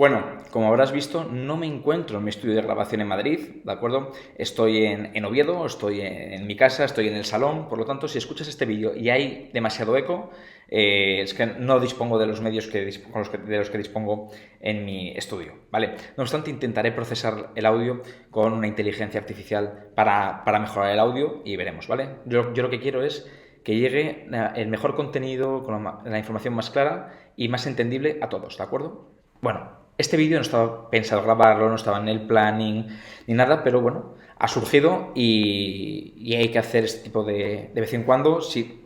Bueno, como habrás visto, no me encuentro en mi estudio de grabación en Madrid, ¿de acuerdo? Estoy en Oviedo, estoy en mi casa, estoy en el salón, por lo tanto, si escuchas este vídeo y hay demasiado eco, es que no dispongo de los medios de los que dispongo en mi estudio, ¿vale? No obstante, intentaré procesar el audio con una inteligencia artificial para mejorar el audio y veremos, ¿vale? Yo lo que quiero es que llegue el mejor contenido, con la información más clara y más entendible a todos, ¿de acuerdo? Bueno, este vídeo no estaba pensado grabarlo, no estaba en el planning ni nada, pero bueno, ha surgido y hay que hacer este tipo de vez en cuando, si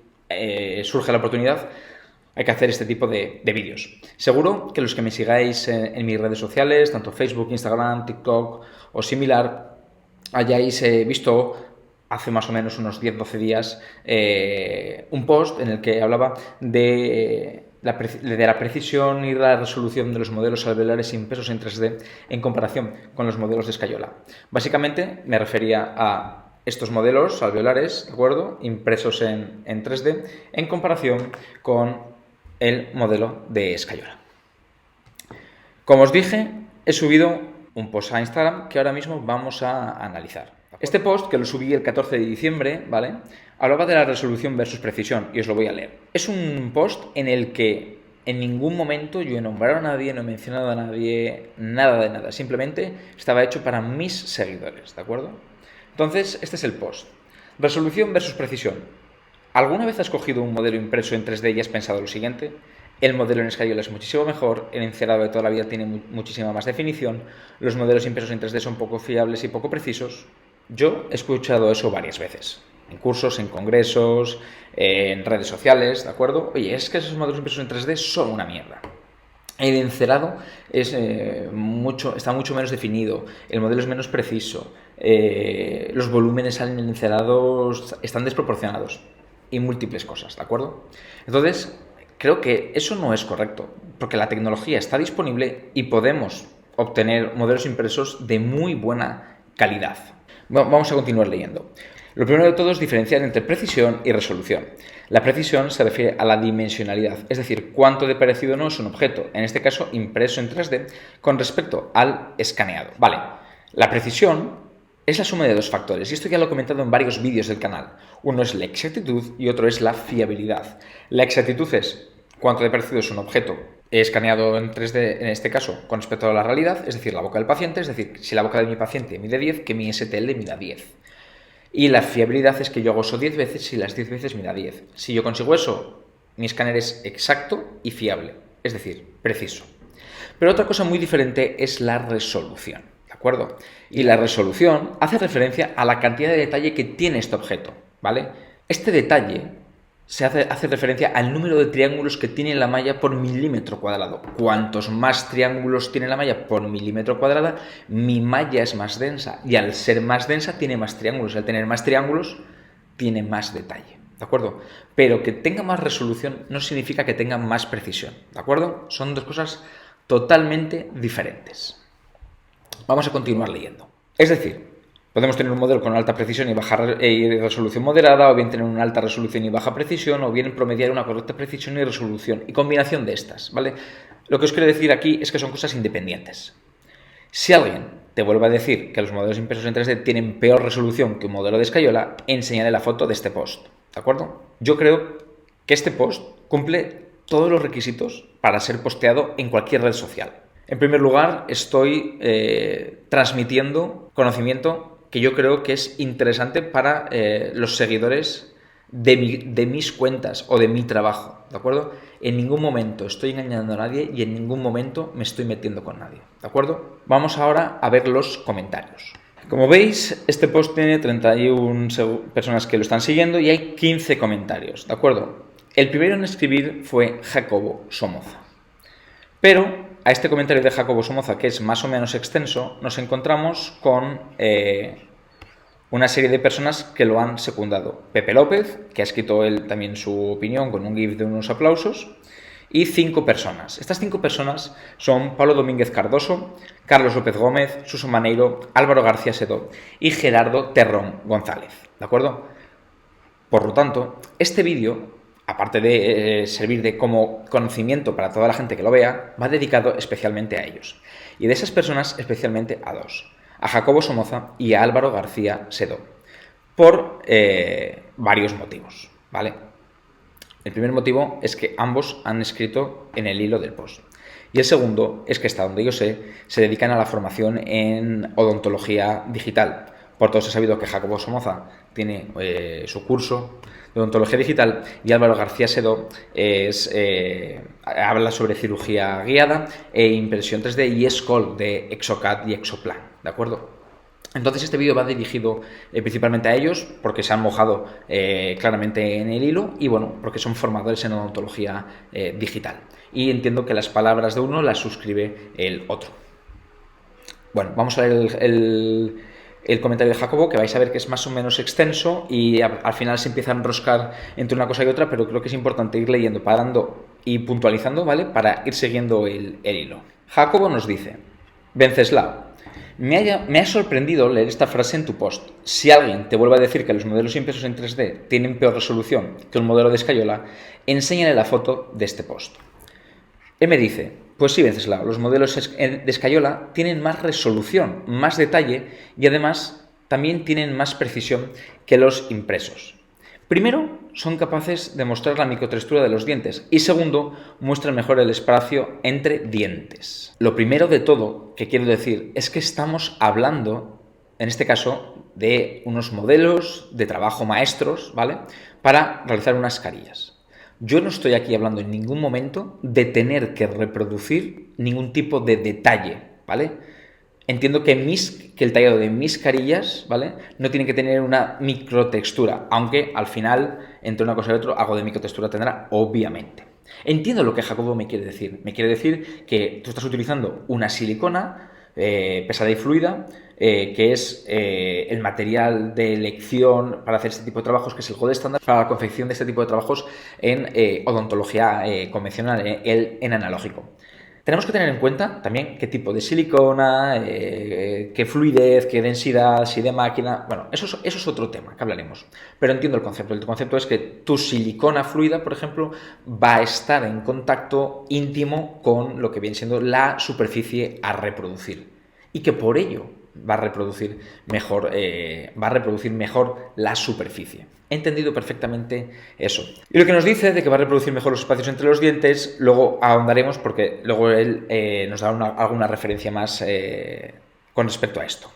surge la oportunidad, hay que hacer este tipo de vídeos. Seguro que los que me sigáis en mis redes sociales, tanto Facebook, Instagram, TikTok o similar, hayáis visto hace más o menos unos 10-12 días un post en el que hablaba de la precisión y la resolución de los modelos alveolares impresos en 3D en comparación con los modelos de escayola. Básicamente me refería a estos modelos alveolares, ¿de acuerdo?, impresos en 3D en comparación con el modelo de escayola. Como os dije, he subido un post a Instagram que ahora mismo vamos a analizar. Este post, que lo subí el 14 de diciembre, ¿vale?, hablaba de la resolución versus precisión y os lo voy a leer. Es un post en el que en ningún momento yo he nombrado a nadie, no he mencionado a nadie, nada de nada. Simplemente estaba hecho para mis seguidores, ¿de acuerdo? Entonces, este es el post. Resolución versus precisión. ¿Alguna vez has cogido un modelo impreso en 3D y has pensado lo siguiente? El modelo en escayola es muchísimo mejor, el encerado de toda la vida tiene muchísima más definición, los modelos impresos en 3D son poco fiables y poco precisos. Yo he escuchado eso varias veces, en cursos, en congresos, en redes sociales, ¿de acuerdo? Oye, es que esos modelos impresos en 3D son una mierda. El encerado está mucho menos definido, el modelo es menos preciso, los volúmenes al encerado están desproporcionados y múltiples cosas, ¿de acuerdo? Entonces, creo que eso no es correcto, porque la tecnología está disponible y podemos obtener modelos impresos de muy buena calidad. Vamos a continuar leyendo. Lo primero de todo es diferenciar entre precisión y resolución. La precisión se refiere a la dimensionalidad, es decir, cuánto de parecido no es un objeto, en este caso impreso en 3D, con respecto al escaneado. Vale, la precisión es la suma de dos factores, y esto ya lo he comentado en varios vídeos del canal. Uno es la exactitud y otro es la fiabilidad. La exactitud es cuánto de parecido es un objeto escaneado en 3D, en este caso, con respecto a la realidad, es decir, la boca del paciente, es decir, si la boca de mi paciente mide 10, que mi STL mida 10. Y la fiabilidad es que yo hago eso 10 veces y las 10 veces mida 10. Si yo consigo eso, mi escáner es exacto y fiable, es decir, preciso. Pero otra cosa muy diferente es la resolución, ¿de acuerdo? Y la resolución hace referencia a la cantidad de detalle que tiene este objeto, ¿vale? Este detalle hace referencia al número de triángulos que tiene la malla por milímetro cuadrado. Cuantos más triángulos tiene la malla por milímetro cuadrado, mi malla es más densa. Y al ser más densa, tiene más triángulos. Al tener más triángulos, tiene más detalle. ¿De acuerdo? Pero que tenga más resolución no significa que tenga más precisión. ¿De acuerdo? Son dos cosas totalmente diferentes. Vamos a continuar leyendo. Es decir, podemos tener un modelo con alta precisión y baja resolución moderada, o bien tener una alta resolución y baja precisión, o bien promediar una correcta precisión y resolución, y combinación de estas, ¿vale? Lo que os quiero decir aquí es que son cosas independientes. Si alguien te vuelve a decir que los modelos impresos en 3D tienen peor resolución que un modelo de escayola, enseñaré la foto de este post, ¿de acuerdo? Yo creo que este post cumple todos los requisitos para ser posteado en cualquier red social. En primer lugar, estoy transmitiendo conocimiento que yo creo que es interesante para los seguidores de mis cuentas o de mi trabajo, ¿de acuerdo? En ningún momento estoy engañando a nadie y en ningún momento me estoy metiendo con nadie, ¿de acuerdo? Vamos ahora a ver los comentarios. Como veis, este post tiene 31 personas que lo están siguiendo y hay 15 comentarios, ¿de acuerdo? El primero en escribir fue Jacobo Somoza. Pero a este comentario de Jacobo Somoza, que es más o menos extenso, nos encontramos con una serie de personas que lo han secundado. Pepe López, que ha escrito él también su opinión con un GIF de unos aplausos, y 5 personas. Estas 5 personas son Pablo Domínguez Cardoso, Carlos López Gómez, Suso Maneiro, Álvaro García Sedó y Gerardo Terrón González, ¿de acuerdo? Por lo tanto, este vídeo aparte de servir de como conocimiento para toda la gente que lo vea, va dedicado especialmente a ellos. Y de esas personas, especialmente a dos, a Jacobo Somoza y a Álvaro García Sedó, por varios motivos, ¿vale? El primer motivo es que ambos han escrito en el hilo del post. Y el segundo es que, hasta donde yo sé, se dedican a la formación en odontología digital. Por todos he sabido que Jacobo Somoza tiene su curso de odontología digital y Álvaro García Sedó habla sobre cirugía guiada e impresión 3D y Escol de Exocad y Exoplan, ¿de acuerdo? Entonces este vídeo va dirigido principalmente a ellos porque se han mojado claramente en el hilo y bueno, porque son formadores en odontología digital. Y entiendo que las palabras de uno las suscribe el otro. Bueno, vamos a ver el comentario de Jacobo, que vais a ver que es más o menos extenso y al final se empieza a enroscar entre una cosa y otra, pero creo que es importante ir leyendo, parando y puntualizando, ¿vale? Para ir siguiendo el hilo. Jacobo nos dice: Venceslao, me ha sorprendido leer esta frase en tu post. Si alguien te vuelve a decir que los modelos impresos en 3D tienen peor resolución que un modelo de escayola, enséñale la foto de este post. Él me dice: pues sí, Venceslao, los modelos de escayola tienen más resolución, más detalle y además también tienen más precisión que los impresos. Primero, son capaces de mostrar la microtextura de los dientes y segundo, muestran mejor el espacio entre dientes. Lo primero de todo que quiero decir es que estamos hablando, en este caso, de unos modelos de trabajo maestros, ¿vale?, para realizar unas carillas. Yo no estoy aquí hablando en ningún momento de tener que reproducir ningún tipo de detalle, ¿vale? Entiendo que el tallado de mis carillas, ¿vale?, no tiene que tener una microtextura, aunque al final, entre una cosa y otra, algo de microtextura tendrá, obviamente. Entiendo lo que Jacobo me quiere decir. Me quiere decir que tú estás utilizando una silicona pesada y fluida, que es el material de elección para hacer este tipo de trabajos, que es el gold estándar para la confección de este tipo de trabajos en odontología convencional, en analógico. Tenemos que tener en cuenta también qué tipo de silicona, qué fluidez, qué densidad, si de máquina. Bueno, eso es otro tema que hablaremos. Pero entiendo el concepto. El concepto es que tu silicona fluida, por ejemplo, va a estar en contacto íntimo con lo que viene siendo la superficie a reproducir. Y que por ello va a reproducir mejor la superficie. He entendido perfectamente eso. Y lo que nos dice de que va a reproducir mejor los espacios entre los dientes, luego ahondaremos porque luego él nos da alguna referencia más con respecto a esto.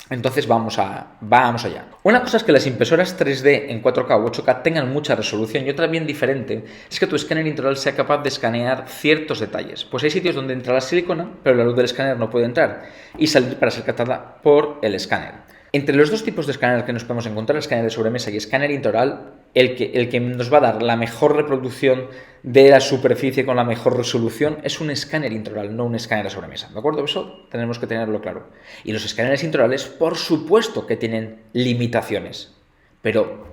Entonces vamos allá. Una cosa es que las impresoras 3D en 4K o 8K tengan mucha resolución y otra bien diferente es que tu escáner intraoral sea capaz de escanear ciertos detalles. Pues hay sitios donde entra la silicona, pero la luz del escáner no puede entrar y salir para ser captada por el escáner. Entre los dos tipos de escáner que nos podemos encontrar, escáner de sobremesa y escáner intraoral, el que nos va a dar la mejor reproducción de la superficie con la mejor resolución es un escáner intraoral, no un escáner de sobremesa, ¿de acuerdo? Eso tenemos que tenerlo claro. Y los escáneres intraorales, por supuesto que tienen limitaciones, pero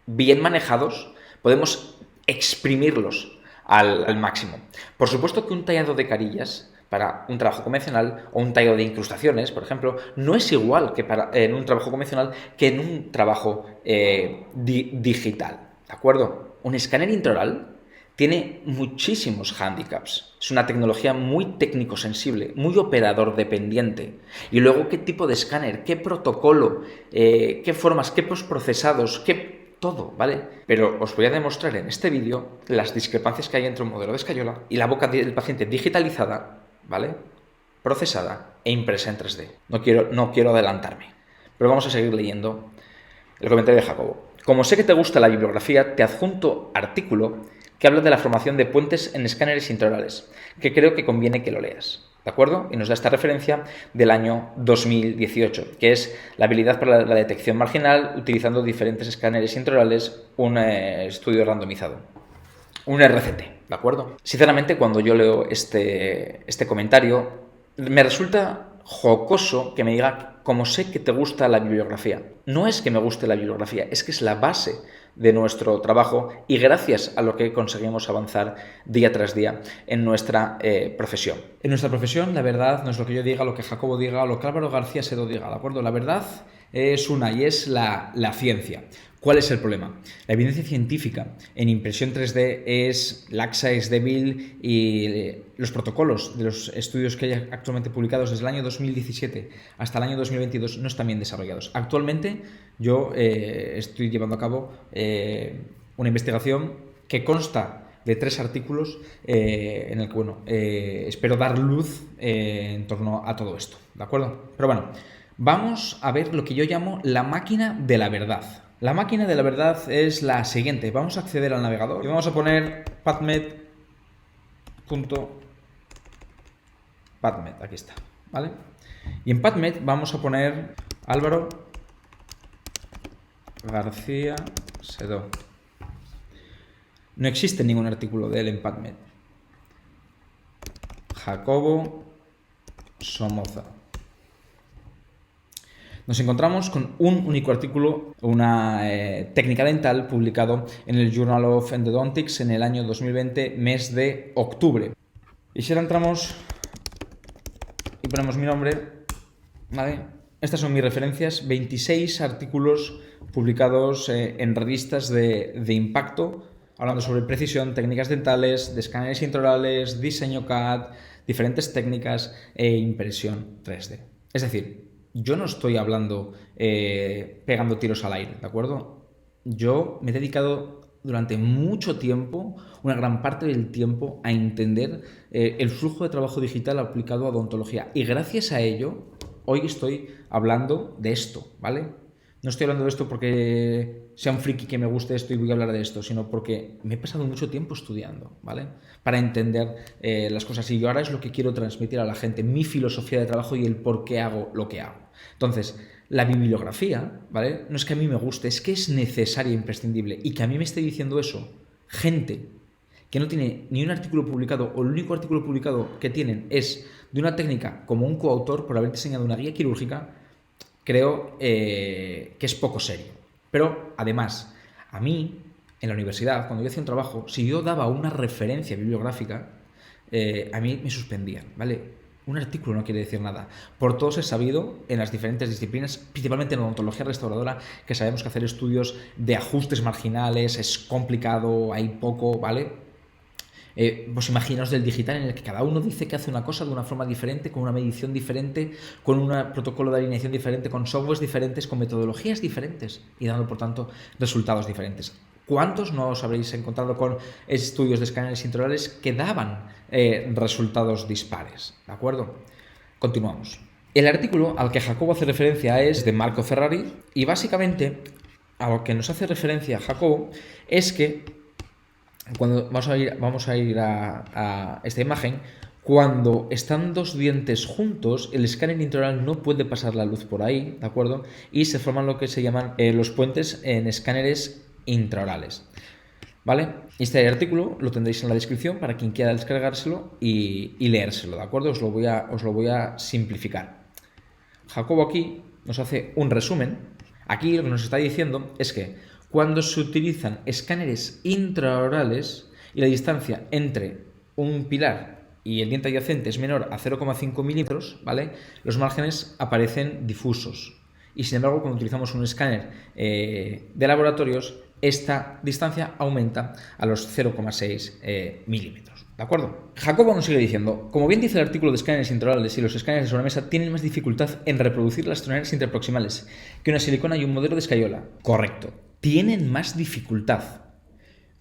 bien manejados podemos exprimirlos al máximo. Por supuesto que un tallado de carillas para un trabajo convencional o un tallado de incrustaciones, por ejemplo, no es igual que en un trabajo convencional que en un trabajo digital, ¿de acuerdo? Un escáner intraoral tiene muchísimos handicaps. Es una tecnología muy técnico-sensible, muy operador-dependiente. Y luego, ¿qué tipo de escáner? ¿Qué protocolo? ¿Qué formas? ¿Qué postprocesados? ¿Qué todo, ¿vale? Pero os voy a demostrar en este vídeo las discrepancias que hay entre un modelo de escayola y la boca del paciente digitalizada, ¿vale?, procesada e impresa en 3D. No quiero adelantarme, pero vamos a seguir leyendo el comentario de Jacobo. Como sé que te gusta la bibliografía, te adjunto artículo que habla de la formación de puentes en escáneres intraorales, que creo que conviene que lo leas, ¿de acuerdo? Y nos da esta referencia del año 2018, que es la habilidad para la detección marginal utilizando diferentes escáneres intraorales, un estudio randomizado. Un RCT, ¿de acuerdo? Sinceramente, cuando yo leo este comentario, me resulta jocoso que me diga, como sé que te gusta la bibliografía. No es que me guste la bibliografía, es que es la base de nuestro trabajo y gracias a lo que conseguimos avanzar día tras día en nuestra profesión. En nuestra profesión, la verdad no es lo que yo diga, lo que Jacobo diga o lo que Álvaro García Sedó diga, ¿de acuerdo? La verdad es una y es la ciencia. ¿Cuál es el problema? La evidencia científica en impresión 3D es laxa, es débil y los protocolos de los estudios que hay actualmente publicados desde el año 2017 hasta el año 2022 no están bien desarrollados. Actualmente yo estoy llevando a cabo una investigación que consta de 3 artículos en el que espero dar luz en torno a todo esto, ¿de acuerdo? Pero bueno, vamos a ver lo que yo llamo la máquina de la verdad. La máquina de la verdad es la siguiente. Vamos a acceder al navegador y vamos a poner PubMed, aquí está, ¿vale? Y en PubMed vamos a poner Álvaro García Sedó. No existe ningún artículo de él en PubMed. Jacobo Somoza. Nos encontramos con un único artículo, una técnica dental publicado en el Journal of Endodontics en el año 2020, mes de octubre. Y si ahora entramos y ponemos mi nombre, ¿vale? Estas son mis referencias, 26 artículos publicados en revistas de impacto, hablando sobre precisión, técnicas dentales, de escáneres intraorales, diseño CAD, diferentes técnicas e impresión 3D. Es decir, yo no estoy hablando pegando tiros al aire, ¿de acuerdo? Yo me he dedicado durante mucho tiempo, una gran parte del tiempo, a entender el flujo de trabajo digital aplicado a odontología. Y gracias a ello, hoy estoy hablando de esto, ¿vale? No estoy hablando de esto porque sea un friki que me guste esto y voy a hablar de esto, sino porque me he pasado mucho tiempo estudiando, ¿vale? Para entender las cosas. Y yo ahora es lo que quiero transmitir a la gente, mi filosofía de trabajo y el por qué hago lo que hago. Entonces, la bibliografía, ¿vale? No es que a mí me guste, es que es necesaria e imprescindible. Y que a mí me esté diciendo eso gente que no tiene ni un artículo publicado o el único artículo publicado que tienen es de una técnica como un coautor por haber diseñado una guía quirúrgica, creo que es poco serio. Pero, además, a mí, en la universidad, cuando yo hacía un trabajo, si yo daba una referencia bibliográfica, a mí me suspendían, ¿vale? Un artículo no quiere decir nada. Por todos es sabido en las diferentes disciplinas, principalmente en odontología restauradora, que sabemos que hacer estudios de ajustes marginales es complicado, hay poco, ¿vale? Pues imaginaos del digital en el que cada uno dice que hace una cosa de una forma diferente, con una medición diferente, con un protocolo de alineación diferente, con softwares diferentes, con metodologías diferentes y dando, por tanto, resultados diferentes. ¿Cuántos no os habréis encontrado con estudios de escáneres intraorales que daban resultados dispares? ¿De acuerdo? Continuamos. El artículo al que Jacobo hace referencia es de Marco Ferrari y básicamente a lo que nos hace referencia Jacobo es que cuando vamos a ir a esta imagen, cuando están 2 dientes juntos, el escáner intraoral no puede pasar la luz por ahí, ¿de acuerdo? Y se forman lo que se llaman los puentes en escáneres intraorales, ¿vale? Este artículo lo tendréis en la descripción para quien quiera descargárselo y leérselo, ¿de acuerdo? Os lo voy a simplificar. Jacobo aquí nos hace un resumen. Aquí lo que nos está diciendo es que cuando se utilizan escáneres intraorales y la distancia entre un pilar y el diente adyacente es menor a 0,5 milímetros, ¿vale? Los márgenes aparecen difusos. Y sin embargo, cuando utilizamos un escáner de laboratorios, esta distancia aumenta a los 0,6 milímetros. ¿De acuerdo? Jacobo nos sigue diciendo, como bien dice el artículo de escáneres intraorales y los escáneres de sobremesa tienen más dificultad en reproducir las troneras interproximales que una silicona y un modelo de escayola. Correcto. Tienen más dificultad.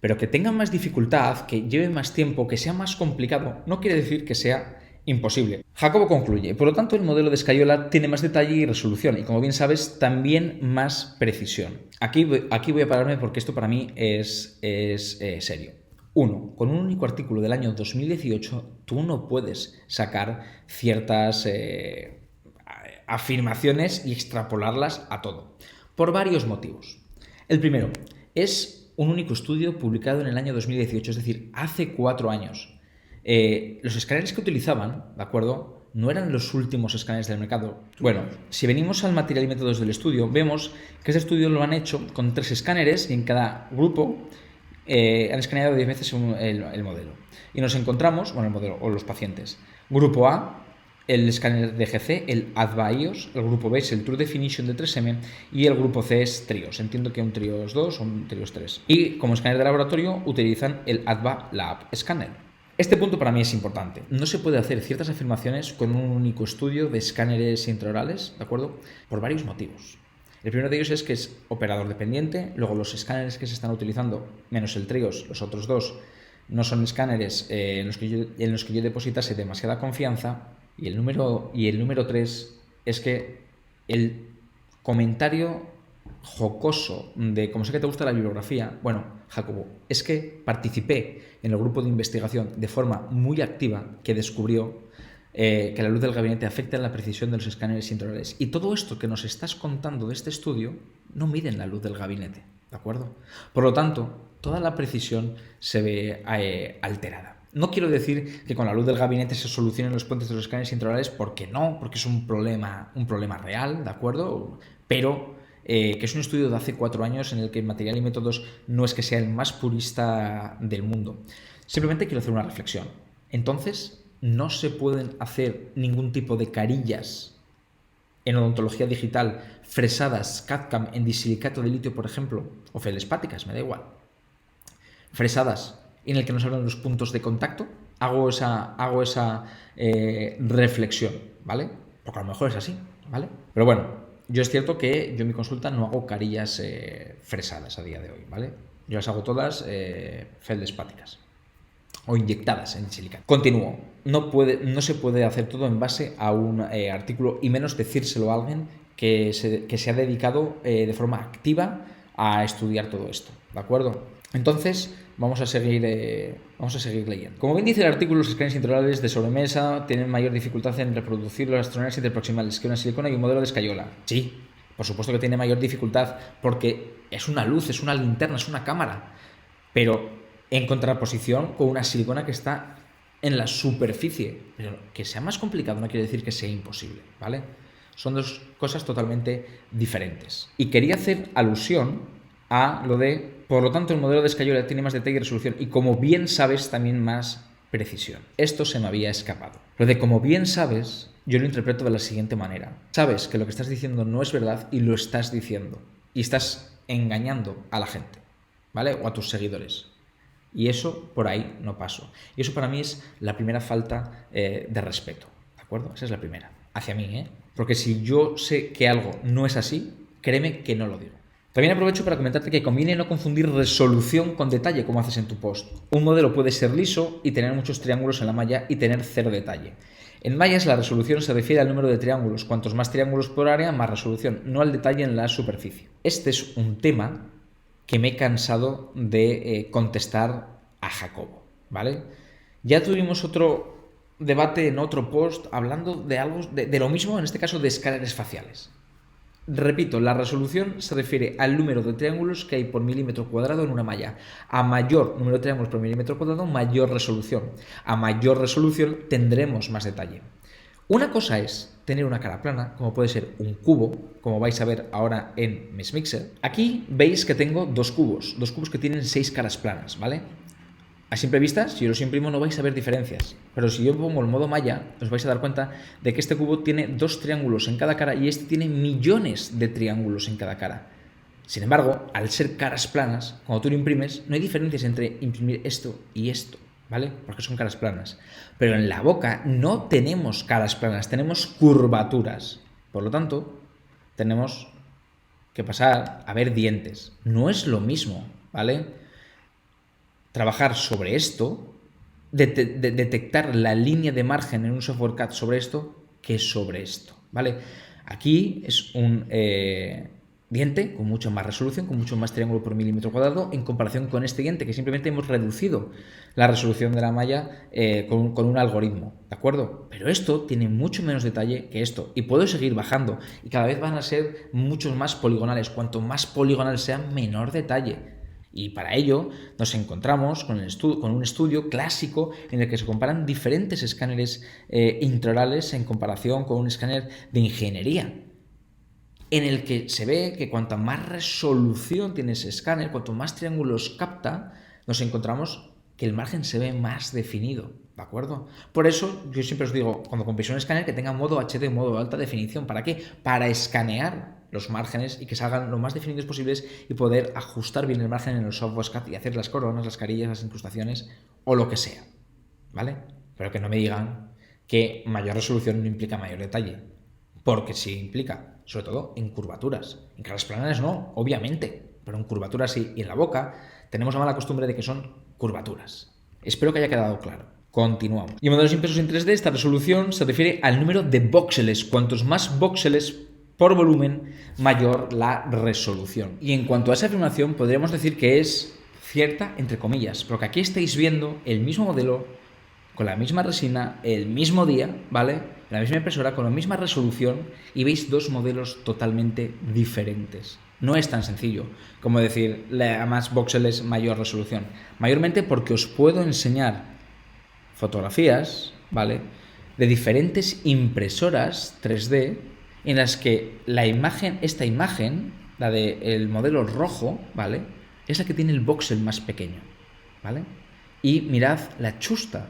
Pero que tengan más dificultad, que lleve más tiempo, que sea más complicado, no quiere decir que sea imposible. Jacobo concluye, por lo tanto el modelo de escayola tiene más detalle y resolución y como bien sabes también más precisión. Aquí voy a pararme porque esto para mí es serio. 1. Con un único artículo del año 2018 tú no puedes sacar ciertas afirmaciones y extrapolarlas a todo. Por varios motivos. El primero es un único estudio publicado en el año 2018, es decir, hace 4 años. Los escáneres que utilizaban, ¿de acuerdo?, no eran los últimos escáneres del mercado. Bueno, si venimos al material y métodos del estudio, vemos que este estudio lo han hecho con 3 escáneres y en cada grupo han escaneado 10 veces el modelo. Y nos encontramos, bueno, el modelo o los pacientes. Grupo A, el escáner DGC, el ADVA-IOS, el grupo B es el True Definition de 3M y el grupo C es Trios. Entiendo que un Trios 2 o un Trios 3. Y como escáner de laboratorio utilizan el ADVA Lab Scanner. Este punto para mí es importante. No se puede hacer ciertas afirmaciones con un único estudio de escáneres intraorales, ¿de acuerdo? Por varios motivos. El primero de ellos es que es operador dependiente, luego los escáneres que se están utilizando, menos el Trios, los otros dos, no son escáneres en los que yo depositase demasiada confianza. Y el número 3 es que el comentario jocoso de como sé que te gusta la bibliografía, bueno, Jacobo, es que participé en el grupo de investigación de forma muy activa que descubrió que la luz del gabinete afecta en la precisión de los escáneres intraorales. Y todo esto que nos estás contando de este estudio no mide en la luz del gabinete, ¿de acuerdo? Por lo tanto, toda la precisión se ve alterada. No quiero decir que con la luz del gabinete se solucionen los puentes de los escáneres intraorales, porque no, porque es un problema real, ¿de acuerdo? Pero que es un estudio de hace 4 años en el que material y métodos no es que sea el más purista del mundo. Simplemente quiero hacer una reflexión. Entonces, no se pueden hacer ningún tipo de carillas en odontología digital fresadas CAD/CAM en disilicato de litio, por ejemplo, o feldespáticas, me da igual. Fresadas en el que nos hablan los puntos de contacto. Hago esa reflexión, ¿vale? Porque a lo mejor es así, ¿vale? Pero bueno, yo es cierto que yo en mi consulta no hago carillas fresadas a día de hoy, ¿vale? Yo las hago todas feldespáticas o inyectadas en silicato. Continúo. No se puede hacer todo en base a un artículo, y menos decírselo a alguien que se ha dedicado de forma activa a estudiar todo esto, ¿de acuerdo? Entonces, vamos a seguir leyendo. Como bien dice el artículo, los escáneres intraorales de sobremesa tienen mayor dificultad en reproducir los astroneles interproximales que una silicona y un modelo de escayola. Sí, por supuesto que tiene mayor dificultad porque es una luz, es una linterna, es una cámara. Pero en contraposición con una silicona que está en la superficie. Pero que sea más complicado no quiere decir que sea imposible, ¿vale? Son dos cosas totalmente diferentes. Y quería hacer alusión a lo de, por lo tanto, el modelo de escayola tiene más detalle y resolución y, como bien sabes, también más precisión. Esto se me había escapado. Lo de como bien sabes, yo lo interpreto de la siguiente manera. Sabes que lo que estás diciendo no es verdad y lo estás diciendo. Y estás engañando a la gente, ¿vale? O a tus seguidores. Y eso por ahí no paso. Y eso para mí es la primera falta de respeto, ¿de acuerdo? Esa es la primera. Hacia mí, ¿eh? Porque si yo sé que algo no es así, créeme que no lo digo. También aprovecho para comentarte que conviene no confundir resolución con detalle, como haces en tu post. Un modelo puede ser liso y tener muchos triángulos en la malla y tener 0 detalle. En mallas la resolución se refiere al número de triángulos. Cuantos más triángulos por área, más resolución, no al detalle en la superficie. Este es un tema que me he cansado de contestar a Jacobo, ¿vale? Ya tuvimos otro debate en otro post hablando de algo de lo mismo, en este caso de escáneres faciales. Repito, la resolución se refiere al número de triángulos que hay por milímetro cuadrado en una malla. A mayor número de triángulos por milímetro cuadrado, mayor resolución. A mayor resolución tendremos más detalle. Una cosa es tener una cara plana, como puede ser un cubo, como vais a ver ahora en Mixer. Aquí veis que tengo dos cubos que tienen 6 caras planas, ¿vale? A simple vista, si yo los imprimo no vais a ver diferencias, pero si yo pongo el modo malla, os vais a dar cuenta de que este cubo tiene 2 triángulos en cada cara y este tiene millones de triángulos en cada cara. Sin embargo, al ser caras planas, cuando tú lo imprimes, no hay diferencias entre imprimir esto y esto, ¿vale? Porque son caras planas. Pero en la boca no tenemos caras planas, tenemos curvaturas. Por lo tanto, tenemos que pasar a ver dientes. No es lo mismo, ¿vale? Trabajar sobre esto, detectar la línea de margen en un software CAD sobre esto, que sobre esto, ¿vale? Aquí es un diente con mucha más resolución, con mucho más triángulo por milímetro cuadrado, en comparación con este diente, que simplemente hemos reducido la resolución de la malla con un algoritmo, ¿de acuerdo? Pero esto tiene mucho menos detalle que esto, y puedo seguir bajando, y cada vez van a ser muchos más poligonales. Cuanto más poligonal sea, menor detalle. Y para ello nos encontramos con un estudio clásico en el que se comparan diferentes escáneres intraorales en comparación con un escáner de ingeniería, en el que se ve que cuanta más resolución tiene ese escáner, cuanto más triángulos capta, nos encontramos que el margen se ve más definido, ¿de acuerdo? Por eso yo siempre os digo, cuando compréis un escáner, que tenga modo HD, modo alta definición. ¿Para qué? Para escanear los márgenes y que salgan lo más definidos posibles y poder ajustar bien el margen en el software CAD y hacer las coronas, las carillas, las incrustaciones o lo que sea, ¿vale? Pero que no me digan que mayor resolución no implica mayor detalle, porque sí implica, sobre todo en curvaturas. En caras planas no, obviamente, pero en curvaturas sí. Y en la boca tenemos la mala costumbre de que son curvaturas. Espero que haya quedado claro. Continuamos. Y en modelos impresos en 3D, esta resolución se refiere al número de voxeles. Cuantos más voxeles por volumen, mayor la resolución. Y en cuanto a esa afirmación, podríamos decir que es cierta, entre comillas, porque aquí estáis viendo el mismo modelo, con la misma resina, el mismo día, ¿vale? La misma impresora, con la misma resolución, y veis dos modelos totalmente diferentes. No es tan sencillo como decir a más voxeles, mayor resolución. Mayormente porque os puedo enseñar fotografías, ¿vale?, de diferentes impresoras 3D en las que esta imagen, la del modelo rojo, ¿vale?, es la que tiene el voxel más pequeño, ¿vale? Y mirad la chusta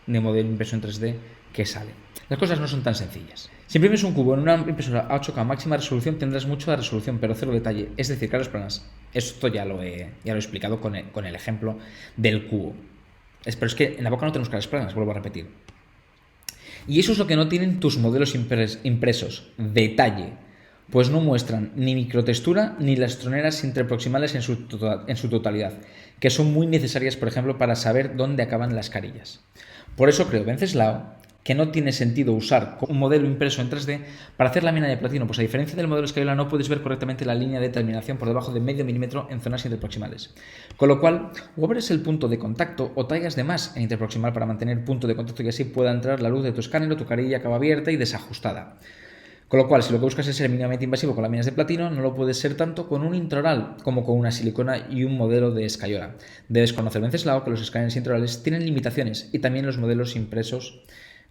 de modelo impreso en 3D que sale. Las cosas no son tan sencillas. Si imprimes un cubo en una impresora a 8K máxima resolución, tendrás mucha resolución, pero cero detalle. Es decir, caras planas. Esto ya lo he explicado con el ejemplo del cubo. Pero es que en la boca no tenemos caras planas, vuelvo a repetir. Y eso es lo que no tienen tus modelos impresos. Detalle. Pues no muestran ni microtextura ni las troneras interproximales en su totalidad, que son muy necesarias, por ejemplo, para saber dónde acaban las carillas. Por eso creo, Wenceslao, que no tiene sentido usar un modelo impreso en 3D para hacer lámina de platino, pues a diferencia del modelo Escayola no puedes ver correctamente la línea de terminación por debajo de medio milímetro en zonas interproximales. Con lo cual, o abres el punto de contacto o traigas de más en interproximal para mantener punto de contacto y así pueda entrar la luz de tu escáner o tu carilla acaba abierta y desajustada. Con lo cual, si lo que buscas es ser mínimamente invasivo con láminas de platino, no lo puedes ser tanto con un intraoral como con una silicona y un modelo de Escayola. Debes conocer, Wenceslao, que los escáneres intraorales tienen limitaciones y también los modelos impresos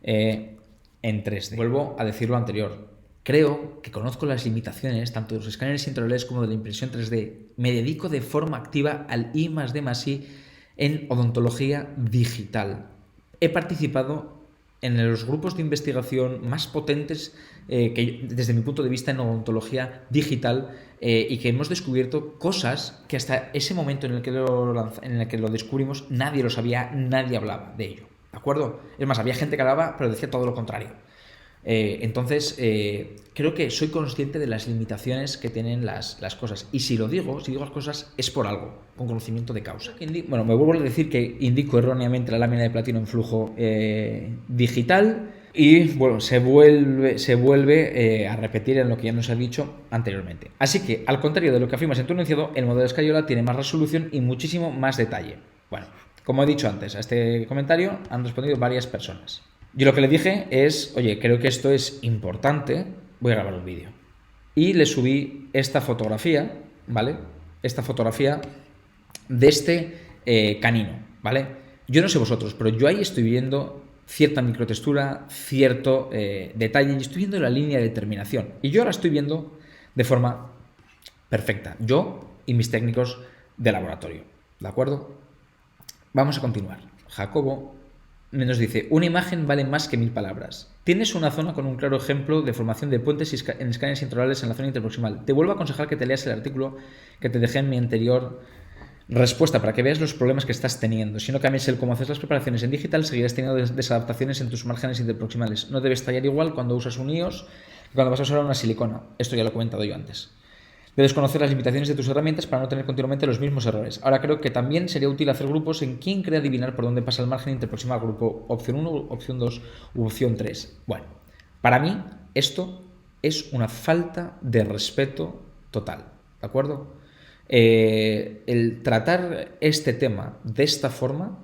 en 3D. Vuelvo a decir lo anterior. Creo que conozco las limitaciones tanto de los escáneres intraorales como de la impresión 3D. Me dedico de forma activa al I+D+I en odontología digital. He participado en los grupos de investigación más potentes desde mi punto de vista en odontología digital y que hemos descubierto cosas que hasta ese momento en el que lo descubrimos nadie lo sabía, nadie hablaba de ello. ¿De acuerdo? Es más, había gente que hablaba pero decía todo lo contrario. Entonces, creo que soy consciente de las limitaciones que tienen las cosas. Y si digo las cosas es por algo, con conocimiento de causa. Bueno, me vuelvo a decir que indico erróneamente la lámina de platino en flujo digital y, bueno, se vuelve a repetir en lo que ya nos ha dicho anteriormente. Así que, al contrario de lo que afirmas en tu enunciado, el modelo Escayola tiene más resolución y muchísimo más detalle. Bueno, como he dicho antes, a este comentario han respondido varias personas. Yo lo que le dije es, oye, creo que esto es importante, voy a grabar un vídeo. Y le subí esta fotografía, ¿vale? Esta fotografía de este canino, ¿vale? Yo no sé vosotros, pero yo ahí estoy viendo cierta microtextura, cierto detalle, y estoy viendo la línea de terminación. Y yo ahora estoy viendo de forma perfecta, yo y mis técnicos de laboratorio, ¿de acuerdo? Vamos a continuar. Jacobo nos dice, una imagen vale más que 1000 palabras. Tienes una zona con un claro ejemplo de formación de puentes en escáneres intraorales en la zona interproximal. Te vuelvo a aconsejar que te leas el artículo que te dejé en mi anterior respuesta para que veas los problemas que estás teniendo. Si no cambias el cómo haces las preparaciones en digital, seguirás teniendo desadaptaciones en tus márgenes interproximales. No debes tallar igual cuando usas un IOS que cuando vas a usar una silicona. Esto ya lo he comentado yo antes. Debes conocer las limitaciones de tus herramientas para no tener continuamente los mismos errores. Ahora creo que también sería útil hacer grupos en quién cree adivinar por dónde pasa el margen interproximal, grupo opción 1, opción 2 u opción 3. Bueno, para mí esto es una falta de respeto total, ¿de acuerdo? El tratar este tema de esta forma,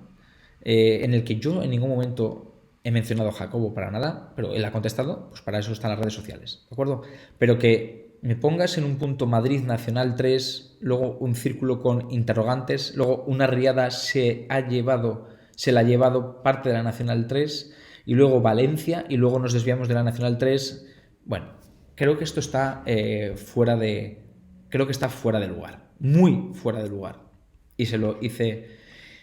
en el que yo en ningún momento he mencionado a Jacobo para nada, pero él ha contestado, pues para eso están las redes sociales, ¿de acuerdo? Pero que me pongas en un punto Madrid Nacional 3, luego un círculo con interrogantes, luego una riada se la ha llevado parte de la Nacional 3 y luego Valencia y luego nos desviamos de la Nacional 3. Bueno, creo que esto está fuera de lugar, muy fuera de lugar. Y se lo hice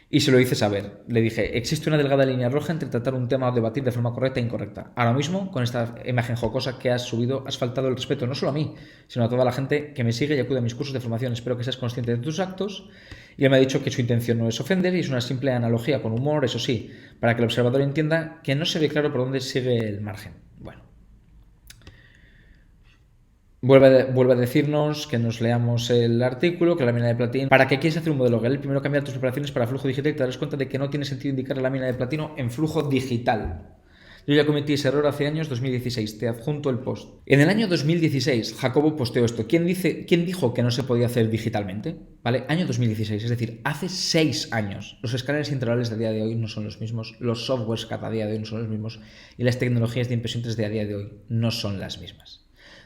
Y se lo hice saber. Le dije, existe una delgada línea roja entre tratar un tema o debatir de forma correcta e incorrecta. Ahora mismo, con esta imagen jocosa que has subido, has faltado el respeto no solo a mí, sino a toda la gente que me sigue y acude a mis cursos de formación. Espero que seas consciente de tus actos. Y él me ha dicho que su intención no es ofender y es una simple analogía con humor, eso sí, para que el observador entienda que no se ve claro por dónde sigue el margen. Bueno. Vuelve a decirnos que nos leamos el artículo, que la lámina de platino. ¿Para qué quieres hacer un modelo GALEL? Primero cambiar tus preparaciones para flujo digital y te darás cuenta de que no tiene sentido indicar la lámina de platino en flujo digital. Yo ya cometí ese error hace años, 2016. Te adjunto el post. En el año 2016, Jacobo posteó esto. ¿Quién dijo que no se podía hacer digitalmente? ¿Vale? Año 2016, es decir, hace 6 años. Los escáneres intraorales de día de hoy no son los mismos, los softwares cada día de hoy no son los mismos y las tecnologías de impresión 3D a día de hoy no son las mismas.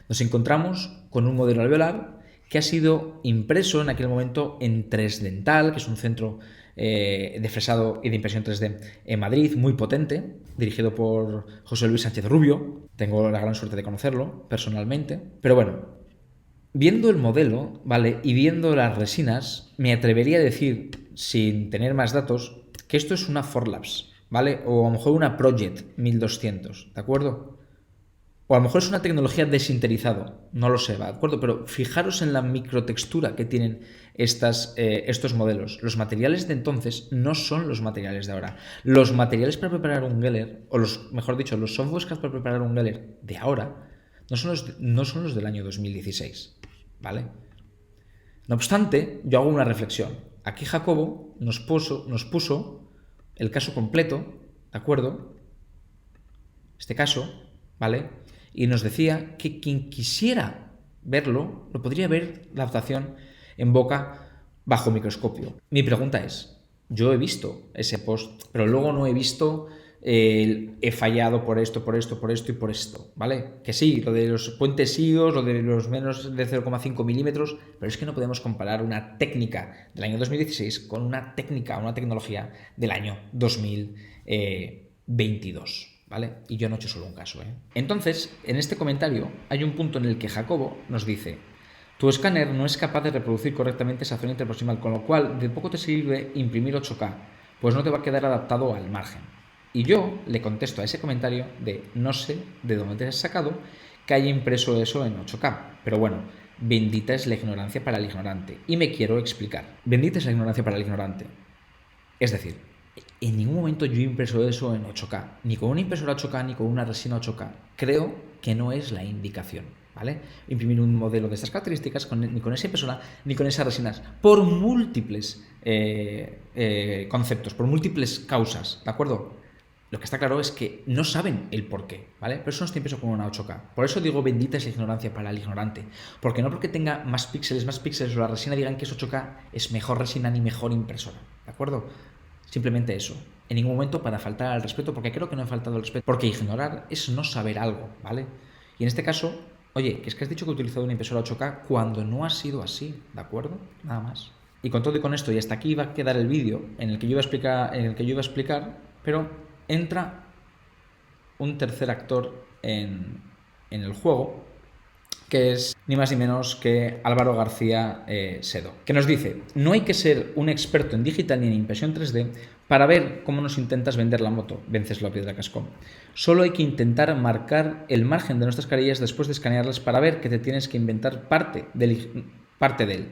Nos encontramos con un modelo alveolar que ha sido impreso en aquel momento en 3Dental, que es un centro de fresado y de impresión 3D en Madrid, muy potente, dirigido por José Luis Sánchez Rubio. Tengo la gran suerte de conocerlo personalmente. Pero bueno, viendo el modelo, ¿vale? Y viendo las resinas, me atrevería a decir, sin tener más datos, que esto es una Forlabs, ¿vale? O a lo mejor una Project 1200, ¿de acuerdo? O a lo mejor es una tecnología desinterizado, no lo sé, ¿de acuerdo? Pero fijaros en la microtextura que tienen estos modelos. Los materiales de entonces no son los materiales de ahora. Los materiales para preparar un Geller, o mejor dicho, los softwares para preparar un Geller de ahora, no son los del año 2016, ¿vale? No obstante, yo hago una reflexión. Aquí Jacobo nos puso el caso completo, ¿de acuerdo? Este caso, ¿vale? Y nos decía que quien quisiera verlo, lo podría ver la adaptación en boca bajo microscopio. Mi pregunta es, yo he visto ese post, pero luego no he visto he fallado por esto, por esto, por esto y por esto, ¿vale? Que sí, lo de los puentes IOS, lo de los menos de 0,5 milímetros, pero es que no podemos comparar una técnica del año 2016 con una técnica, una tecnología del año 2022. ¿Vale? Y yo no he hecho solo un caso, ¿eh? Entonces, en este comentario hay un punto en el que Jacobo nos dice: tu escáner no es capaz de reproducir correctamente esa zona interproximal, con lo cual de poco te sirve imprimir 8K, pues no te va a quedar adaptado al margen. Y yo le contesto a ese comentario de no sé de dónde te has sacado que haya impreso eso en 8K, pero bueno, bendita es la ignorancia para el ignorante. Y me quiero explicar. Bendita es la ignorancia para el ignorante. Es decir, en ningún momento yo he impreso eso en 8K, ni con una impresora 8K ni con una resina 8K. Creo que no es la indicación, ¿vale? Imprimir un modelo de estas características ni con esa impresora ni con esas resinas, por múltiples conceptos, por múltiples causas, ¿de acuerdo? Lo que está claro es que no saben el porqué, ¿vale? Pero eso no está impreso con una 8K. Por eso digo bendita es la ignorancia para el ignorante. Porque no porque tenga más píxeles o la resina digan que es 8K es mejor resina ni mejor impresora, ¿de acuerdo? Simplemente eso. En ningún momento para faltar al respeto, porque creo que no he faltado al respeto. Porque ignorar es no saber algo, ¿vale? Y en este caso, oye, que es que has dicho que he utilizado una impresora 8K cuando no ha sido así, ¿de acuerdo? Nada más. Y con todo y con esto, y hasta aquí va a quedar el vídeo en el que yo iba a explicar, pero entra un tercer actor en el juego, que es ni más ni menos que Álvaro García Sedo, que nos dice: no hay que ser un experto en digital ni en impresión 3D para ver cómo nos intentas vender la moto, Venceslau Piedra Cascón. Solo hay que intentar marcar el margen de nuestras carillas después de escanearlas para ver que te tienes que inventar parte de él.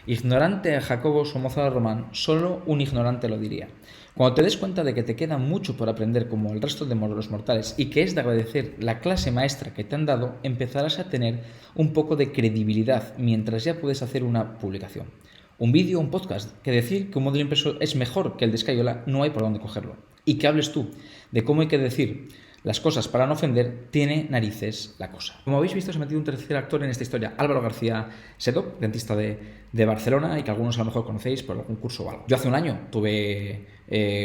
Ignorante a Jacobo Somoza Román, solo un ignorante lo diría. Cuando te des cuenta de que te queda mucho por aprender como el resto de los mortales y que es de agradecer la clase maestra que te han dado, empezarás a tener un poco de credibilidad mientras ya puedes hacer una publicación. Un vídeo o un podcast, que decir que un modelo impreso es mejor que el de Scayola no hay por dónde cogerlo. Y que hables tú de cómo hay que decir las cosas para no ofender, tiene narices la cosa. Como habéis visto, se ha metido un tercer actor en esta historia, Álvaro García Sedo, dentista de Barcelona, y que algunos a lo mejor conocéis por algún curso o algo. Yo hace un año tuve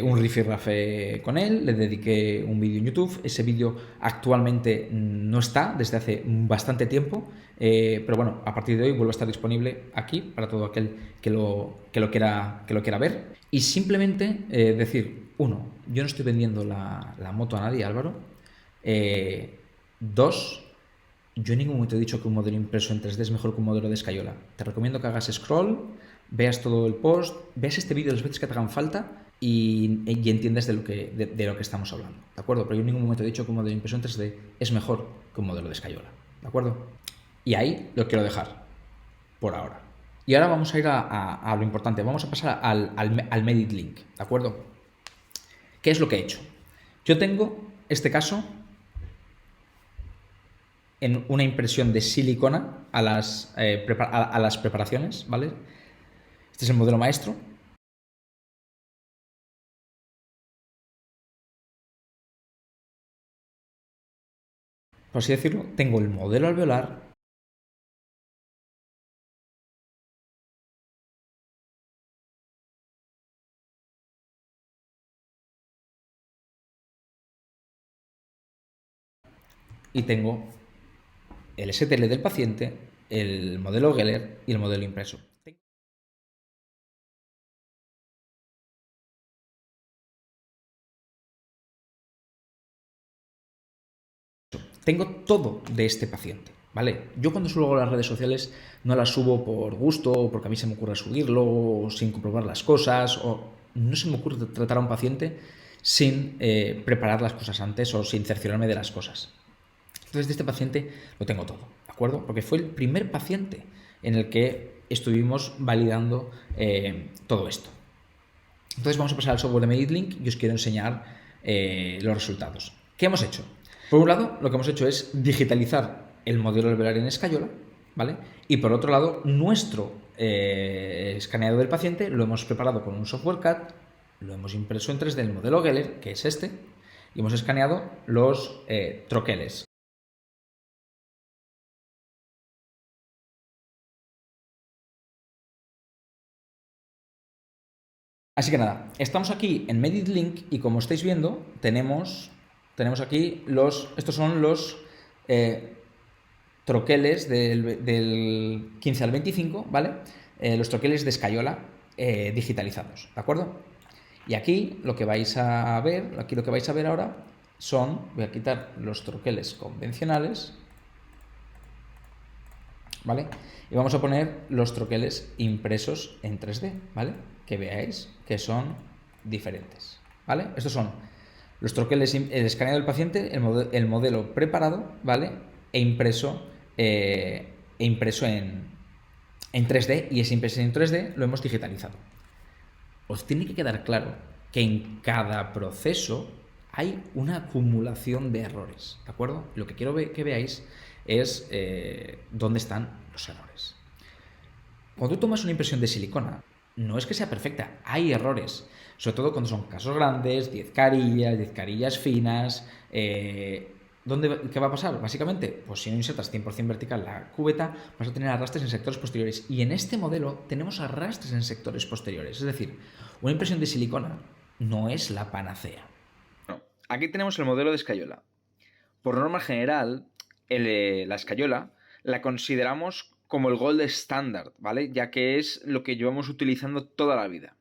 un rifirrafe con él, le dediqué un vídeo en YouTube. Ese vídeo actualmente no está desde hace bastante tiempo, pero bueno, a partir de hoy vuelve a estar disponible aquí para todo aquel que lo quiera ver. Y simplemente decir, uno, yo no estoy vendiendo la moto a nadie, Álvaro. Dos, yo en ningún momento he dicho que un modelo impreso en 3D es mejor que un modelo de Scayola. Te recomiendo que hagas scroll, veas todo el post, veas este vídeo las veces que te hagan falta y entiendes de lo que estamos hablando, ¿de acuerdo? Pero yo en ningún momento he dicho que un modelo de impresión 3D es mejor que un modelo de escayola, ¿de acuerdo? Y ahí lo quiero dejar, por ahora. Y ahora vamos a ir a lo importante, vamos a pasar al Medit Link, ¿de acuerdo? ¿Qué es lo que he hecho? Yo tengo este caso en una impresión de silicona a las preparaciones, ¿vale? Este es el modelo maestro. Por así decirlo, tengo el modelo alveolar y tengo el STL del paciente, el modelo Geller y el modelo impreso. Tengo todo de este paciente, ¿vale? Yo cuando subo a las redes sociales no las subo por gusto, o porque a mí se me ocurre subirlo, o sin comprobar las cosas, o no se me ocurre tratar a un paciente sin preparar las cosas antes o sin cerciorarme de las cosas. Entonces de este paciente lo tengo todo, ¿de acuerdo? Porque fue el primer paciente en el que estuvimos validando todo esto. Entonces vamos a pasar al software de MeditLink y os quiero enseñar los resultados. ¿Qué hemos hecho? Por un lado, lo que hemos hecho es digitalizar el modelo alveolar en escayola, ¿vale? Y por otro lado, nuestro escaneado del paciente lo hemos preparado con un software CAD, lo hemos impreso en 3D el modelo Geller, que es este, y hemos escaneado los troqueles. Así que nada, estamos aquí en MeditLink y como estáis viendo, tenemos aquí estos son los eh, troqueles del 15 al 25, ¿vale? Los troqueles de escayola digitalizados, ¿de acuerdo? Y aquí lo que vais a ver, ahora voy a quitar los troqueles convencionales, ¿vale? Y vamos a poner los troqueles impresos en 3D, ¿vale? Que veáis que son diferentes, ¿vale? Estos son los troqueles, el escaneo del paciente, el modelo preparado, ¿vale? E impreso en 3D, y ese impreso en 3D lo hemos digitalizado. Os tiene que quedar claro que en cada proceso hay una acumulación de errores, ¿de acuerdo? Lo que quiero que veáis es dónde están los errores. Cuando tú tomas una impresión de silicona, no es que sea perfecta, hay errores, sobre todo cuando son casos grandes, 10 carillas finas. ¿Qué va a pasar? Básicamente, pues si no insertas 100% vertical la cubeta, vas a tener arrastres en sectores posteriores. Y en este modelo tenemos arrastres en sectores posteriores. Es decir, una impresión de silicona no es la panacea. Bueno, aquí tenemos el modelo de escayola. Por norma general, la escayola la consideramos como el gold standard, ¿vale? Ya que es lo que llevamos utilizando toda la vida.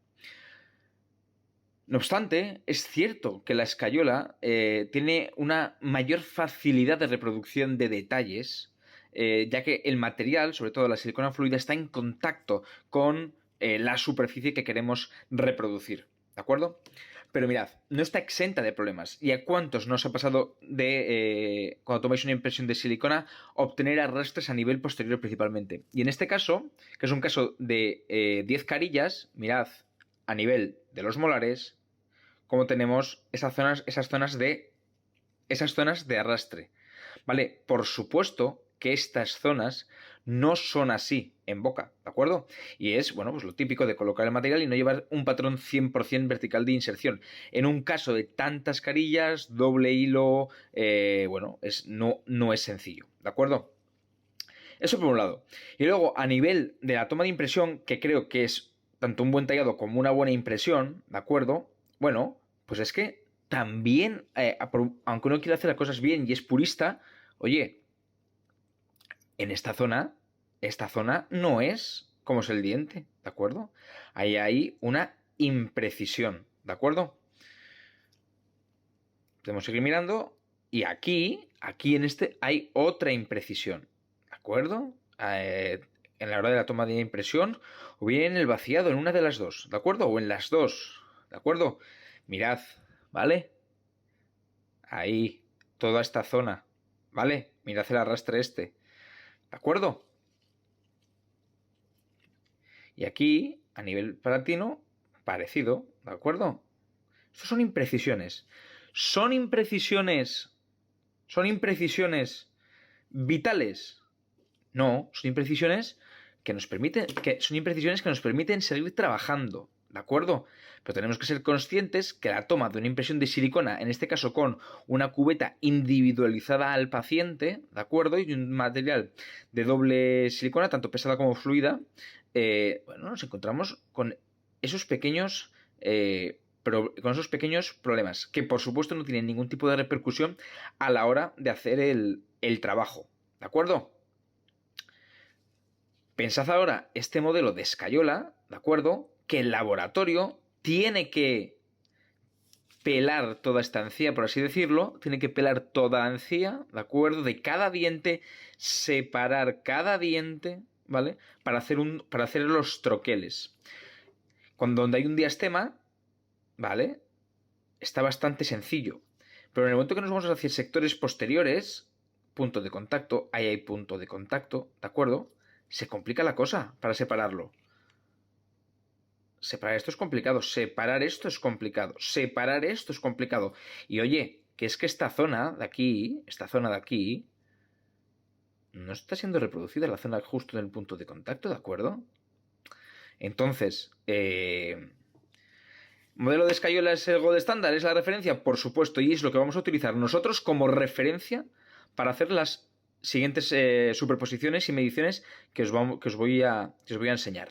No obstante, es cierto que la escayola tiene una mayor facilidad de reproducción de detalles, ya que el material, sobre todo la silicona fluida, está en contacto con la superficie que queremos reproducir. ¿De acuerdo? Pero mirad, no está exenta de problemas. ¿Y a cuántos nos ha pasado de, cuando tomáis una impresión de silicona, obtener arrastres a nivel posterior principalmente? Y en este caso, que es un caso de 10 carillas, mirad, a nivel de los molares, como tenemos esas zonas de arrastre. ¿Vale? Por supuesto que estas zonas no son así en boca, ¿de acuerdo? Y es, bueno, pues lo típico de colocar el material y no llevar un patrón 100% vertical de inserción. En un caso de tantas carillas, doble hilo, bueno, no es sencillo, ¿de acuerdo? Eso por un lado. Y luego, a nivel de la toma de impresión, que creo que es tanto un buen tallado como una buena impresión, ¿de acuerdo? Bueno, pues es que también, aunque uno quiera hacer las cosas bien y es purista, oye, en esta zona no es como es el diente, ¿de acuerdo? Ahí hay una imprecisión, ¿de acuerdo? Podemos seguir mirando y aquí en este hay otra imprecisión, ¿de acuerdo? En la hora de la toma de impresión o bien en el vaciado, en una de las dos, ¿de acuerdo? O en las dos. ¿de acuerdo? Mirad, ¿vale? Ahí, toda esta zona, ¿vale? Mirad el arrastre este, ¿de acuerdo? Y aquí, a nivel palatino, parecido, ¿de acuerdo? Estos son imprecisiones. Son imprecisiones. Son imprecisiones vitales. No, son imprecisiones son imprecisiones que nos permiten seguir trabajando, ¿de acuerdo? Pero tenemos que ser conscientes que la toma de una impresión de silicona, en este caso con una cubeta individualizada al paciente, ¿de acuerdo? Y un material de doble silicona, tanto pesada como fluida, bueno, nos encontramos con esos pequeños con esos pequeños problemas, que por supuesto no tienen ningún tipo de repercusión a la hora de hacer el trabajo, ¿de acuerdo? Pensad ahora este modelo de escayola, ¿de acuerdo? Que el laboratorio tiene que pelar toda esta encía, por así decirlo, tiene que pelar toda la encía, ¿de acuerdo? De cada diente, separar cada diente, ¿vale? Para hacer los troqueles. Donde hay un diastema, ¿vale? Está bastante sencillo. Pero en el momento que nos vamos hacia sectores posteriores, punto de contacto, ahí hay punto de contacto, ¿de acuerdo? Se complica la cosa para separarlo. Separar esto es complicado, separar esto es complicado, separar esto es complicado. Y oye, que es que esta zona de aquí, no está siendo reproducida la zona justo en el punto de contacto, ¿de acuerdo? Entonces, ¿modelo de escayola es el gold estándar? ¿Es la referencia? Por supuesto, y es lo que vamos a utilizar nosotros como referencia para hacer las siguientes superposiciones y mediciones que os voy a enseñar.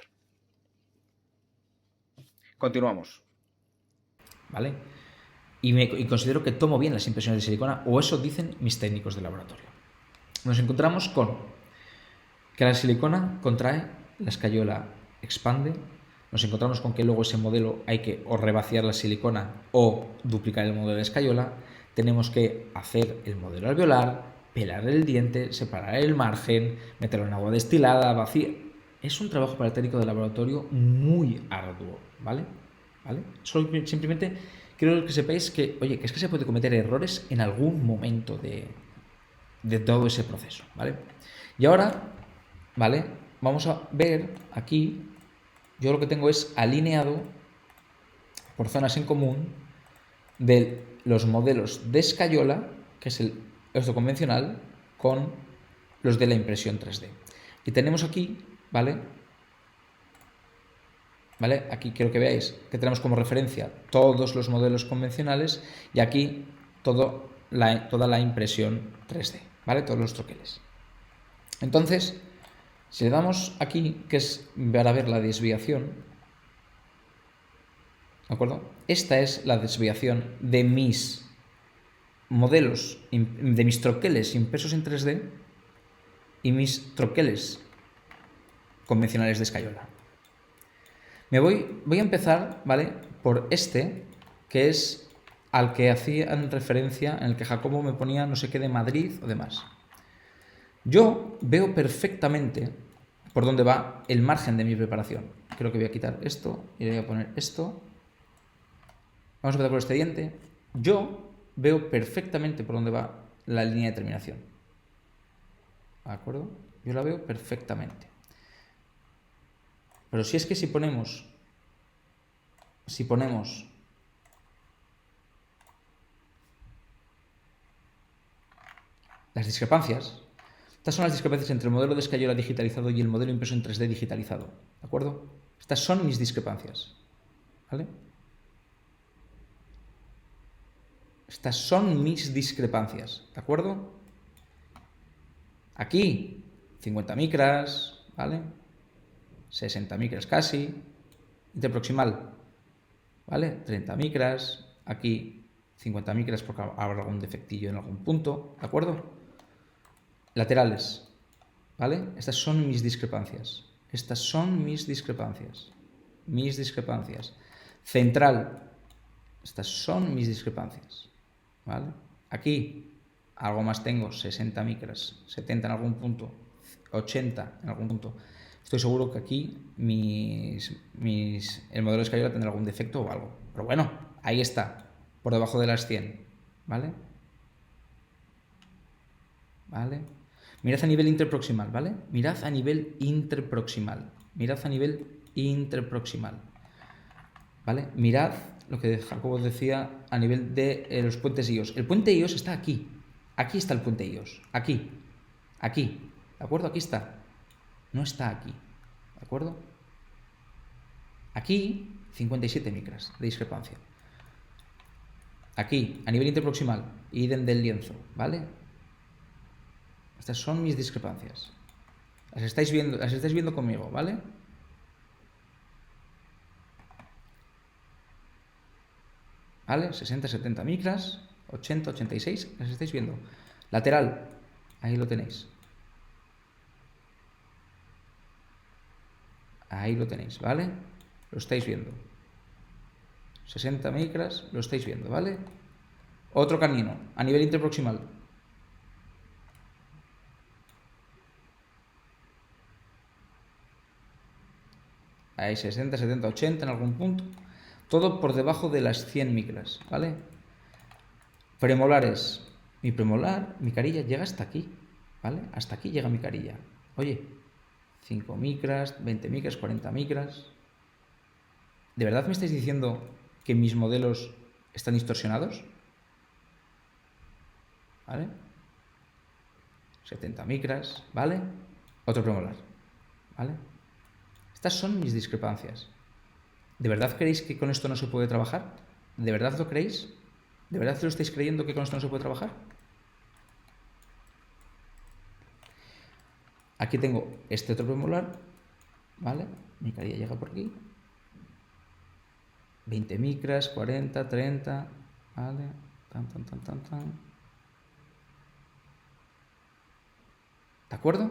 Continuamos. ¿Vale? Y considero que tomo bien las impresiones de silicona, o eso dicen mis técnicos de laboratorio. Nos encontramos con que la silicona contrae, la escayola expande. Nos encontramos con que luego ese modelo hay que o revaciar la silicona o duplicar el modelo de escayola. Tenemos que hacer el modelo alveolar, pelar el diente, separar el margen, meterlo en agua destilada, vacía. Es un trabajo para el técnico de laboratorio muy arduo, ¿vale? Solo simplemente quiero que sepáis que, oye, que es que se puede cometer errores en algún momento de todo ese proceso, ¿vale? Y ahora, ¿vale? Vamos a ver aquí, yo lo que tengo es alineado por zonas en común de los modelos de escayola, que es esto convencional, con los de la impresión 3D. Y tenemos aquí, ¿vale? Aquí quiero que veáis que tenemos como referencia todos los modelos convencionales y aquí toda la impresión 3D, ¿vale? Todos los troqueles. Entonces, si le damos aquí, que es para ver la desviación, ¿de acuerdo? Esta es la desviación de mis modelos, de mis troqueles impresos en 3D y mis troqueles convencionales de escayola. Voy a empezar, ¿vale? Por este, que es al que hacían referencia, en el que Jacobo me ponía no sé qué de Madrid o demás. Yo veo perfectamente por dónde va el margen de mi preparación. Creo que voy a quitar esto y le voy a poner esto. Vamos a empezar por este diente. Yo veo perfectamente por dónde va la línea de terminación. ¿De acuerdo? Yo la veo perfectamente. Pero si es que si ponemos las discrepancias, estas son las discrepancias entre el modelo de escayola digitalizado y el modelo impreso en 3D digitalizado, ¿de acuerdo? Estas son mis discrepancias, ¿vale? Estas son mis discrepancias, ¿de acuerdo? Aquí, 50 micras, ¿vale? 60 micras casi, interproximal, ¿vale? 30 micras, aquí 50 micras porque habrá algún defectillo en algún punto, ¿de acuerdo? Laterales, ¿vale? Estas son mis discrepancias. Estas son mis discrepancias. Mis discrepancias. Central, estas son mis discrepancias, ¿vale? Aquí, algo más tengo, 60 micras, 70 en algún punto, 80 en algún punto. estoy seguro que aquí el modelo de escayola tendrá algún defecto o algo. Pero bueno, ahí está, por debajo de las 100, ¿vale? ¿Vale? Mirad a nivel interproximal, ¿vale? Mirad a nivel interproximal. Mirad a nivel interproximal. ¿Vale? Mirad lo que Jacobo decía a nivel de los puentes IOS. El puente IOS está aquí. Aquí está el puente IOS. Aquí. Aquí. ¿De acuerdo? Aquí está. No está aquí. ¿De acuerdo? Aquí, 57 micras de discrepancia. Aquí, a nivel interproximal, idem del lienzo, ¿vale? Estas son mis discrepancias. Las estáis viendo conmigo, ¿vale? ¿Vale? 60, 70 micras, 80, 86, las estáis viendo. Lateral, ahí lo tenéis. Ahí lo tenéis, ¿vale? Lo estáis viendo. 60 micras, lo estáis viendo, ¿vale? Otro canino, a nivel interproximal. Ahí 60, 70, 80 en algún punto. Todo por debajo de las 100 micras, ¿vale? Premolares. Mi premolar, mi carilla llega hasta aquí, ¿vale? Hasta aquí llega mi carilla. Oye, 5 micras, 20 micras, 40 micras. ¿De verdad me estáis diciendo que mis modelos están distorsionados? ¿Vale? 70 micras, ¿vale? Otro premolar, ¿vale? Estas son mis discrepancias. ¿De verdad creéis que con esto no se puede trabajar? ¿De verdad lo creéis? ¿De verdad lo estáis creyendo que con esto no se puede trabajar? Aquí tengo este otro premolar, ¿vale? Mi carilla llega por aquí. 20 micras, 40, 30, ¿vale? Tan. ¿De acuerdo?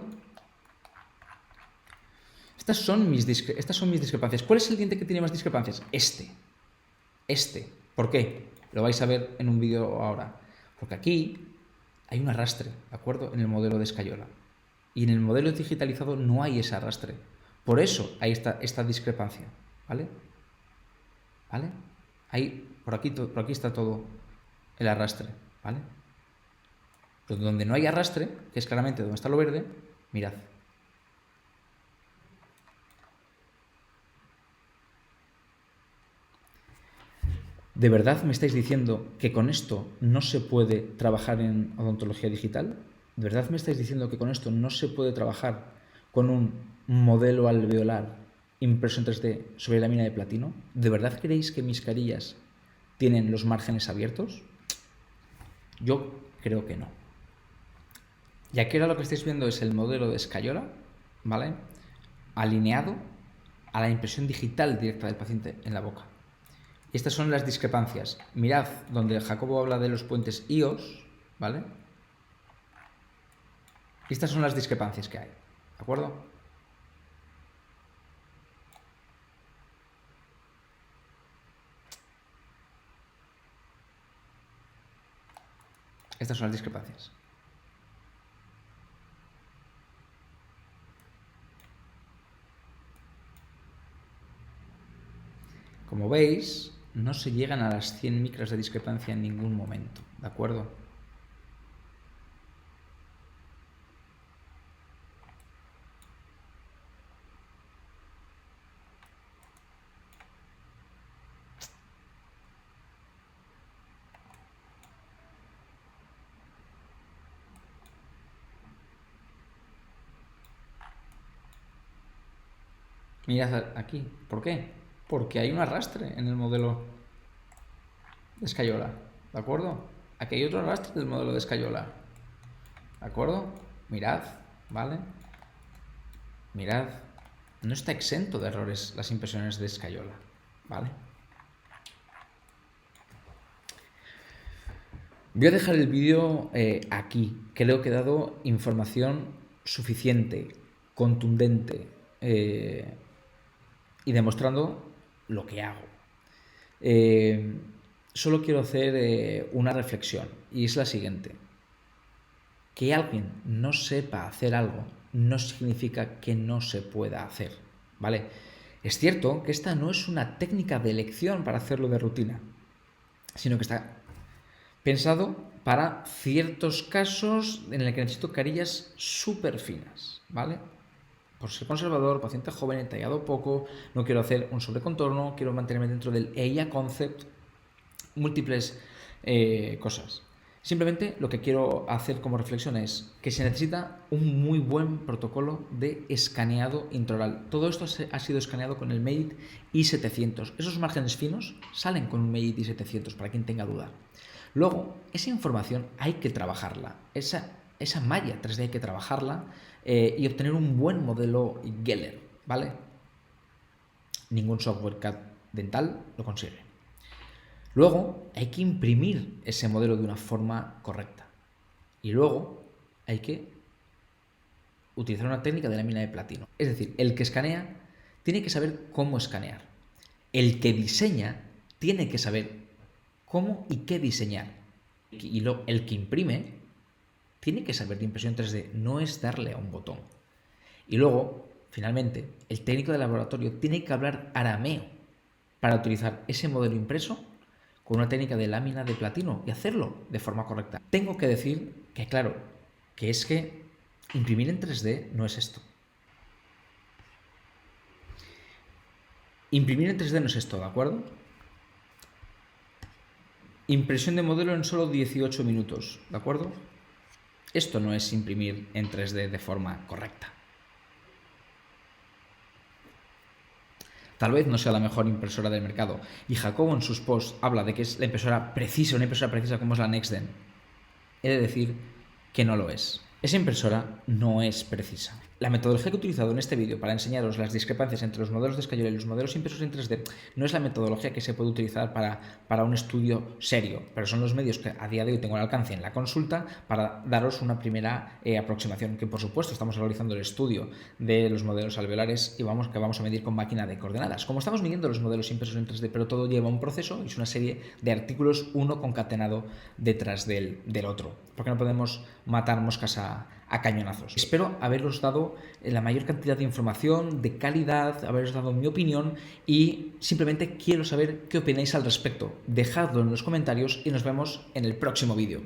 Estas son mis discrepancias. ¿Cuál es el diente que tiene más discrepancias? Este. ¿Por qué? Lo vais a ver en un vídeo ahora. Porque aquí hay un arrastre, ¿de acuerdo? En el modelo de escayola. Y en el modelo digitalizado no hay ese arrastre. Por eso hay esta discrepancia, ¿vale? ¿Vale? Ahí, por aquí está todo el arrastre, ¿vale? Pero donde no hay arrastre, que es claramente donde está lo verde, mirad. ¿De verdad me estáis diciendo que con esto no se puede trabajar en odontología digital? ¿De verdad me estáis diciendo que con esto no se puede trabajar con un modelo alveolar impreso en 3D sobre lámina de platino? ¿De verdad creéis que mis carillas tienen los márgenes abiertos? Yo creo que no. Y aquí ahora lo que estáis viendo es el modelo de escayola, ¿vale? Alineado a la impresión digital directa del paciente en la boca. Y estas son las discrepancias. Mirad donde Jacobo habla de los puentes IOS, ¿vale? Y estas son las discrepancias que hay, ¿de acuerdo? Estas son las discrepancias. Como veis, no se llegan a las 100 micras de discrepancia en ningún momento, ¿de acuerdo? Mirad aquí, ¿por qué? Porque hay un arrastre en el modelo de escayola, ¿de acuerdo? Aquí hay otro arrastre del modelo de escayola, ¿de acuerdo? Mirad, ¿vale? Mirad, no está exento de errores las impresiones de escayola, ¿vale? Voy a dejar el vídeo aquí. Creo que he dado información suficiente, contundente y demostrando lo que hago. Solo quiero hacer una reflexión y es la siguiente. Que alguien no sepa hacer algo no significa que no se pueda hacer, ¿vale? Es cierto que esta no es una técnica de elección para hacerlo de rutina, sino que está pensado para ciertos casos en el que necesito carillas súper finas, ¿vale? Por ser conservador, paciente joven, entallado poco, no quiero hacer un sobrecontorno, quiero mantenerme dentro del EIA concept, múltiples cosas. Simplemente lo que quiero hacer como reflexión es que se necesita un muy buen protocolo de escaneado intraoral. Todo esto ha sido escaneado con el MEDIT I700. Esos márgenes finos salen con un MEDIT I700, para quien tenga duda. Luego, esa información hay que trabajarla. Esa malla 3D hay que trabajarla y obtener un buen modelo Geller, ¿vale? Ningún software CAD dental lo consigue. Luego hay que imprimir ese modelo de una forma correcta. Y luego hay que utilizar una técnica de lámina de platino. Es decir, el que escanea tiene que saber cómo escanear. El que diseña tiene que saber cómo y qué diseñar. Y el que imprime tiene que saber de impresión 3D, no es darle a un botón. Y luego, finalmente, el técnico de laboratorio tiene que hablar arameo para utilizar ese modelo impreso con una técnica de lámina de platino y hacerlo de forma correcta. Tengo que decir que, claro, que es que imprimir en 3D no es esto. Imprimir en 3D no es esto, ¿de acuerdo? Impresión de modelo en solo 18 minutos, ¿de acuerdo? Esto no es imprimir en 3D de forma correcta. Tal vez no sea la mejor impresora del mercado. Y Jacobo en sus posts habla de que es la impresora precisa, una impresora precisa como es la NextDen. He de decir que no lo es. Esa impresora no es precisa. La metodología que he utilizado en este vídeo para enseñaros las discrepancias entre los modelos de Scayola y los modelos impresos en 3D no es la metodología que se puede utilizar para un estudio serio, pero son los medios que a día de hoy tengo al alcance en la consulta para daros una primera aproximación, que por supuesto estamos realizando el estudio de los modelos alveolares y vamos a medir con máquina de coordenadas. Como estamos midiendo los modelos impresos en 3D, pero todo lleva un proceso y es una serie de artículos, uno concatenado detrás del otro, porque no podemos matar moscas a cañonazos. Espero haberos dado la mayor cantidad de información, de calidad, haberos dado mi opinión y simplemente quiero saber qué opináis al respecto. Dejadlo en los comentarios y nos vemos en el próximo vídeo.